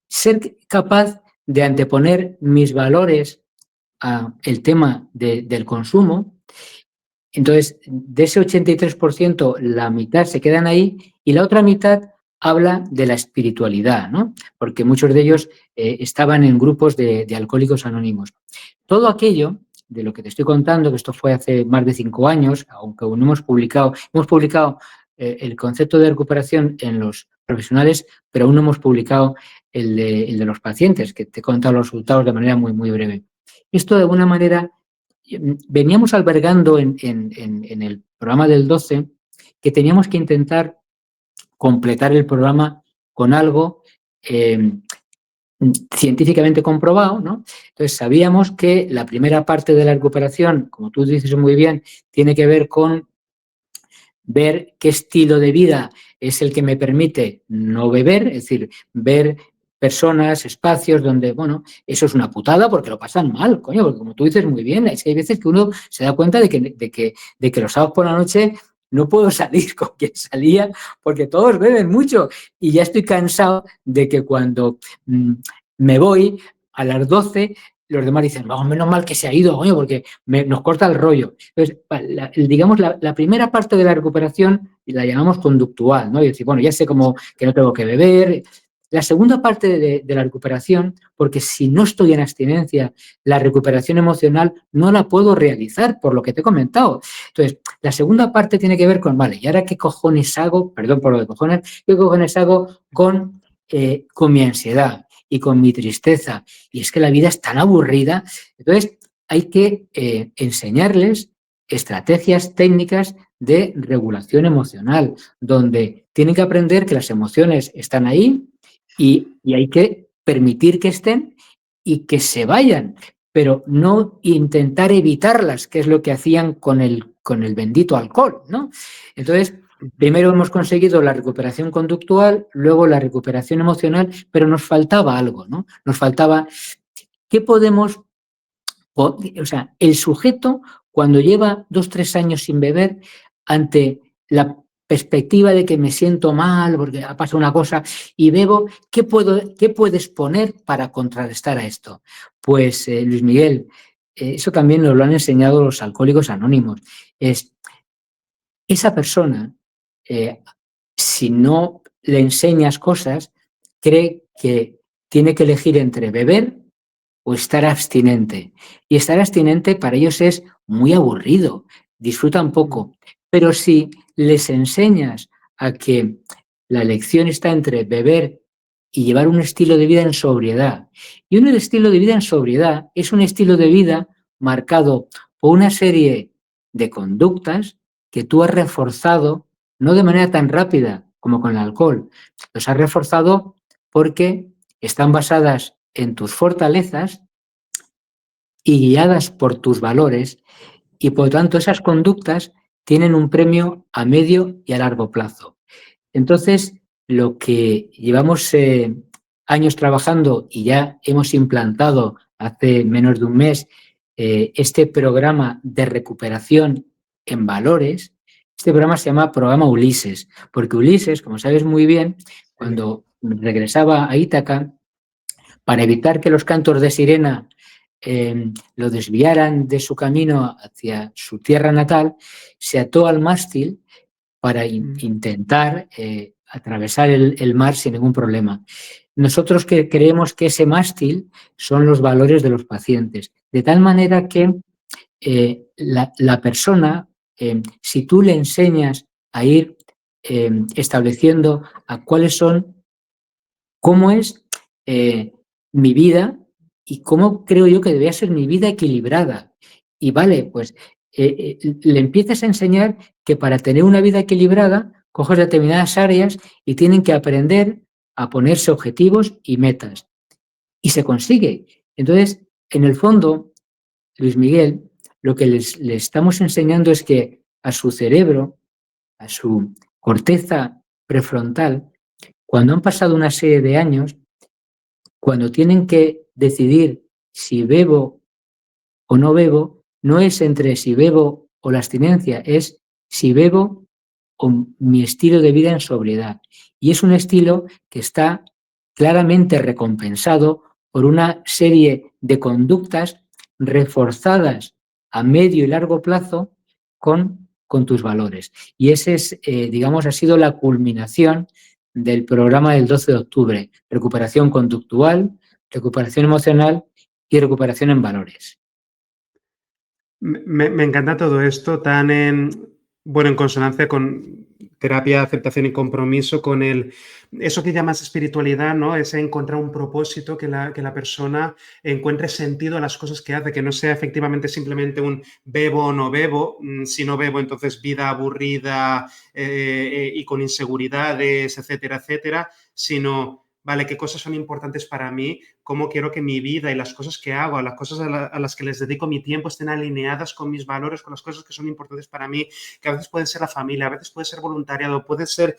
ser capaz de anteponer mis valores al tema del consumo. Entonces, de ese 83%, la mitad se quedan ahí y la otra mitad habla de la espiritualidad, ¿no? Porque muchos de ellos estaban en grupos de alcohólicos anónimos. Todo aquello de lo que te estoy contando, que esto fue hace más de 5 años, aunque aún no hemos publicado el concepto de recuperación en los profesionales, pero aún no hemos publicado el de los pacientes, que te he contado los resultados de manera muy, muy breve. Esto, de alguna manera, veníamos albergando en el programa del 12 que teníamos que intentar completar el programa con algo científicamente comprobado, ¿no? Entonces sabíamos que la primera parte de la recuperación, como tú dices muy bien, tiene que ver con ver qué estilo de vida es el que me permite no beber, es decir, ver personas, espacios donde, bueno, eso es una putada porque lo pasan mal, coño, porque como tú dices muy bien, es que hay veces que uno se da cuenta de que los sábados por la noche no puedo salir con quien salía porque todos beben mucho y ya estoy cansado de que cuando me voy a las 12 los demás dicen, vamos, menos mal que se ha ido, coño, porque nos corta el rollo. Entonces, digamos, la primera parte de la recuperación la llamamos conductual, ¿no? Y decir, bueno, ya sé como que no tengo que beber. La segunda parte de la recuperación, porque si no estoy en abstinencia, la recuperación emocional no la puedo realizar, por lo que te he comentado. Entonces, la segunda parte tiene que ver con, vale, ¿y ahora qué cojones hago? Perdón por lo de cojones, ¿qué cojones hago con mi ansiedad y con mi tristeza? Y es que la vida es tan aburrida. Entonces, hay que enseñarles estrategias técnicas de regulación emocional, donde tienen que aprender que las emociones están ahí y hay que permitir que estén y que se vayan, pero no intentar evitarlas, que es lo que hacían con el bendito alcohol, ¿no? Entonces, Primero hemos conseguido la recuperación conductual, luego la recuperación emocional, pero nos faltaba algo, ¿no? Nos faltaba, ¿qué podemos, o sea, el sujeto cuando lleva 2, 3 años sin beber, ante la perspectiva de que me siento mal porque ha pasado una cosa y bebo, qué puedes poner para contrarrestar a esto? Pues, Luis Miguel, eso también nos lo han enseñado los alcohólicos anónimos, es esa persona, eh, si no le enseñas cosas, cree que tiene que elegir entre beber o estar abstinente. Y estar abstinente para ellos es muy aburrido, disfrutan poco. Pero si les enseñas a que la elección está entre beber y llevar un estilo de vida en sobriedad, y un estilo de vida en sobriedad es un estilo de vida marcado por una serie de conductas que tú has reforzado, no de manera tan rápida como con el alcohol, los has reforzado porque están basadas en tus fortalezas y guiadas por tus valores, y por lo tanto esas conductas tienen un premio a medio y a largo plazo. Entonces, lo que llevamos años trabajando y ya hemos implantado hace menos de un mes este programa de recuperación en valores, este programa se llama Programa Ulises, porque Ulises, como sabes muy bien, cuando regresaba a Ítaca, para evitar que los cantos de sirena lo desviaran de su camino hacia su tierra natal, se ató al mástil para intentar atravesar el mar sin ningún problema. Nosotros creemos que ese mástil son los valores de los pacientes, de tal manera que la persona, si tú le enseñas a ir estableciendo a cuáles son, cómo es mi vida y cómo creo yo que debería ser mi vida equilibrada. Y vale, pues le empiezas a enseñar que para tener una vida equilibrada, coges determinadas áreas y tienen que aprender a ponerse objetivos y metas. Y se consigue. Entonces, en el fondo, Luis Miguel, lo que le estamos enseñando es que a su cerebro, a su corteza prefrontal, cuando han pasado una serie de años, cuando tienen que decidir si bebo o no bebo, no es entre si bebo o la abstinencia, es si bebo o mi estilo de vida en sobriedad. Y es un estilo que está claramente recompensado por una serie de conductas reforzadas a medio y largo plazo con tus valores. Y ese es, digamos, ha sido la culminación del programa del 12 de octubre, recuperación conductual, recuperación emocional y recuperación en valores. Me encanta todo esto tan en consonancia con terapia, aceptación y compromiso, con eso que llamas espiritualidad, ¿no? Es encontrar un propósito, que la persona encuentre sentido a las cosas que hace, que no sea efectivamente simplemente un bebo o no bebo, si no bebo entonces vida aburrida y con inseguridades, etcétera, etcétera, sino, vale, qué cosas son importantes para mí, cómo quiero que mi vida y las cosas que hago, las cosas a las que les dedico mi tiempo estén alineadas con mis valores, con las cosas que son importantes para mí, que a veces pueden ser la familia, a veces puede ser voluntariado, puede ser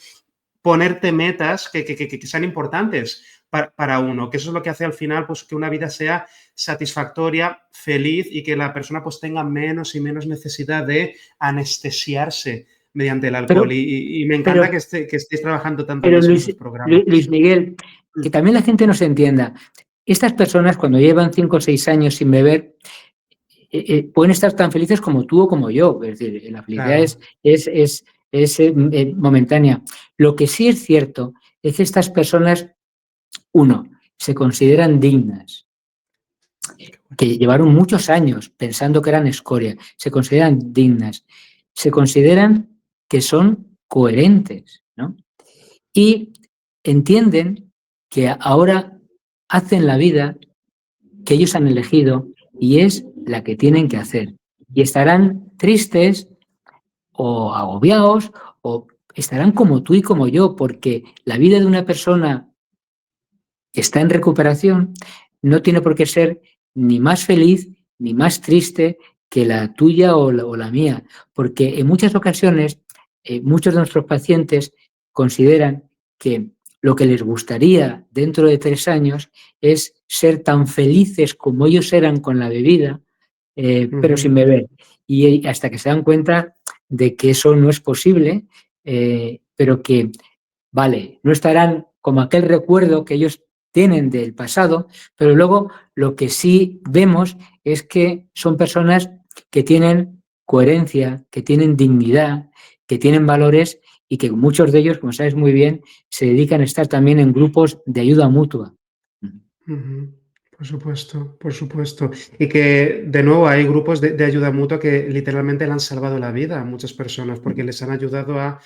ponerte metas que sean importantes para uno, que eso es lo que hace al final pues, que una vida sea satisfactoria, feliz y que la persona pues tenga menos y menos necesidad de anestesiarse mediante el alcohol. Y me encanta que estéis trabajando tanto en eso en sus programas. Luis Miguel, que también la gente nos entienda. Estas personas, cuando llevan 5 o 6 años sin beber, pueden estar tan felices como tú o como yo. Es decir, la felicidad claro. es momentánea. Lo que sí es cierto es que estas personas, uno, se consideran dignas, que llevaron muchos años pensando que eran escoria, se consideran dignas, se consideran que son coherentes, ¿no? Y entienden que ahora hacen la vida que ellos han elegido y es la que tienen que hacer. Y estarán tristes o agobiados o estarán como tú y como yo, porque la vida de una persona que está en recuperación no tiene por qué ser ni más feliz ni más triste que la tuya o la mía, porque en muchas ocasiones muchos de nuestros pacientes consideran que lo que les gustaría dentro de 3 años es ser tan felices como ellos eran con la bebida, pero sin beber. Y hasta que se dan cuenta de que eso no es posible, pero que, vale, no estarán como aquel recuerdo que ellos tienen del pasado, pero luego lo que sí vemos es que son personas que tienen coherencia, que tienen dignidad, que tienen valores y que muchos de ellos, como sabes muy bien, se dedican a estar también en grupos de ayuda mutua. Ujú. Por supuesto, por supuesto. Y que, de nuevo, hay grupos de ayuda mutua que literalmente le han salvado la vida a muchas personas porque les han ayudado a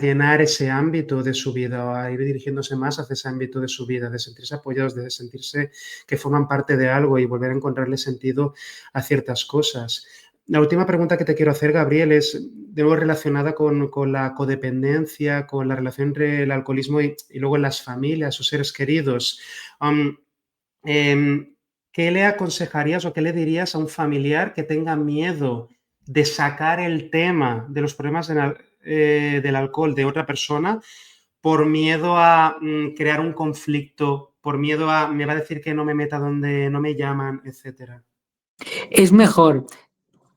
llenar ese ámbito de su vida, o a ir dirigiéndose más hacia ese ámbito de su vida, de sentirse apoyados, de sentirse que forman parte de algo y volver a encontrarle sentido a ciertas cosas. La última pregunta que te quiero hacer, Gabriel, es de nuevo relacionada con la codependencia, con la relación entre el alcoholismo y luego las familias, sus seres queridos. Am, ¿Qué le aconsejarías o qué le dirías a un familiar que tenga miedo de sacar el tema de los problemas del alcohol de otra persona por miedo a crear un conflicto, por miedo a me va a decir que no me meta donde no me llaman, etcétera? Es mejor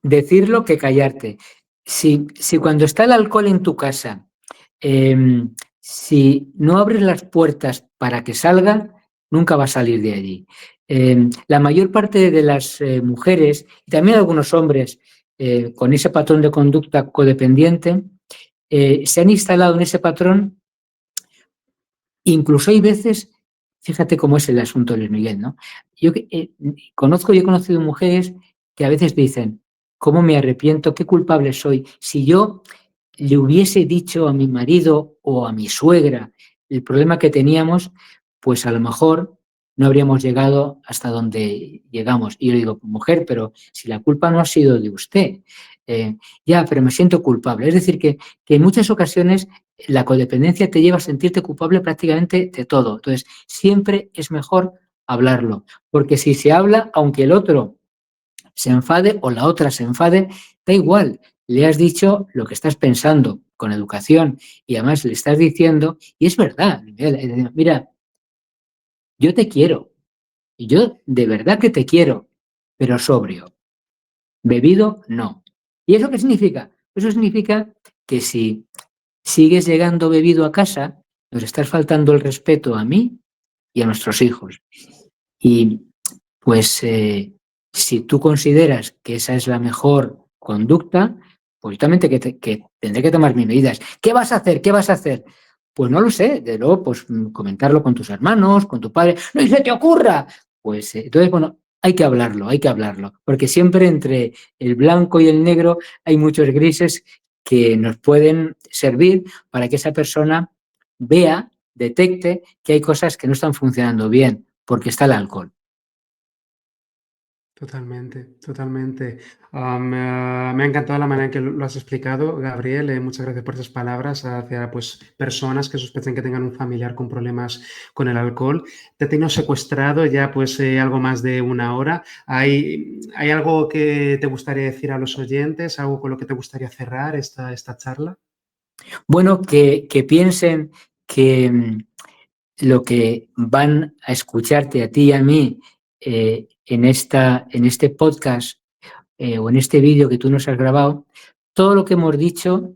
decirlo que callarte. Si cuando está el alcohol en tu casa, si no abres las puertas para que salga, nunca va a salir de allí. La mayor parte de las mujeres y también algunos hombres con ese patrón de conducta codependiente se han instalado en ese patrón. Incluso hay veces, fíjate cómo es el asunto, Luis Miguel, ¿no? Yo he conocido mujeres que a veces dicen, ¿cómo me arrepiento? ¿Qué culpable soy? Si yo le hubiese dicho a mi marido o a mi suegra el problema que teníamos, pues a lo mejor no habríamos llegado hasta donde llegamos. Y yo le digo, mujer, pero si la culpa no ha sido de usted, ya, pero me siento culpable. Es decir, que en muchas ocasiones la codependencia te lleva a sentirte culpable prácticamente de todo. Entonces, siempre es mejor hablarlo, porque si se habla, aunque el otro se enfade o la otra se enfade, da igual, le has dicho lo que estás pensando con educación y además le estás diciendo, y es verdad, mira, yo te quiero, y yo de verdad que te quiero, pero sobrio, bebido no. ¿Y eso qué significa? Eso significa que si sigues llegando bebido a casa, nos estás faltando el respeto a mí y a nuestros hijos. Y pues si tú consideras que esa es la mejor conducta, pues también que tendré que tomar mis medidas. ¿Qué vas a hacer? ¿Qué vas a hacer? Pues no lo sé, de luego, pues comentarlo con tus hermanos, con tu padre. ¡No y se te ocurra! Pues entonces, bueno, hay que hablarlo, porque siempre entre el blanco y el negro hay muchos grises que nos pueden servir para que esa persona vea, detecte que hay cosas que no están funcionando bien, porque está el alcohol. Totalmente, totalmente. Me ha encantado la manera en que lo has explicado, Gabriel. Muchas gracias por esas palabras hacia pues, personas que sospechen que tengan un familiar con problemas con el alcohol. Te he tenido secuestrado ya pues algo más de una hora. ¿Hay algo que te gustaría decir a los oyentes? ¿Algo con lo que te gustaría cerrar esta charla? Bueno, que piensen que lo que van a escucharte a ti y a mí en este podcast o en este vídeo que tú nos has grabado, todo lo que hemos dicho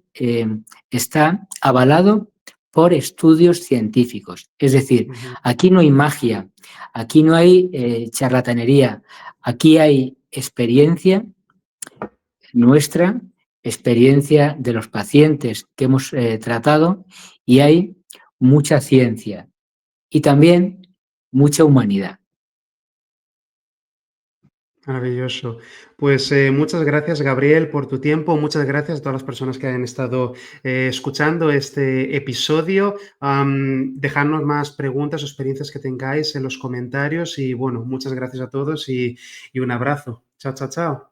está avalado por estudios científicos. Es decir, Ujú. aquí no hay magia, aquí no hay charlatanería, aquí hay experiencia nuestra, experiencia de los pacientes que hemos tratado y hay mucha ciencia y también mucha humanidad. Maravilloso. Pues muchas gracias, Gabriel, por tu tiempo. Muchas gracias a todas las personas que han estado escuchando este episodio. Dejadnos más preguntas o experiencias que tengáis en los comentarios. Y bueno, muchas gracias a todos y un abrazo. Chao, chao, chao.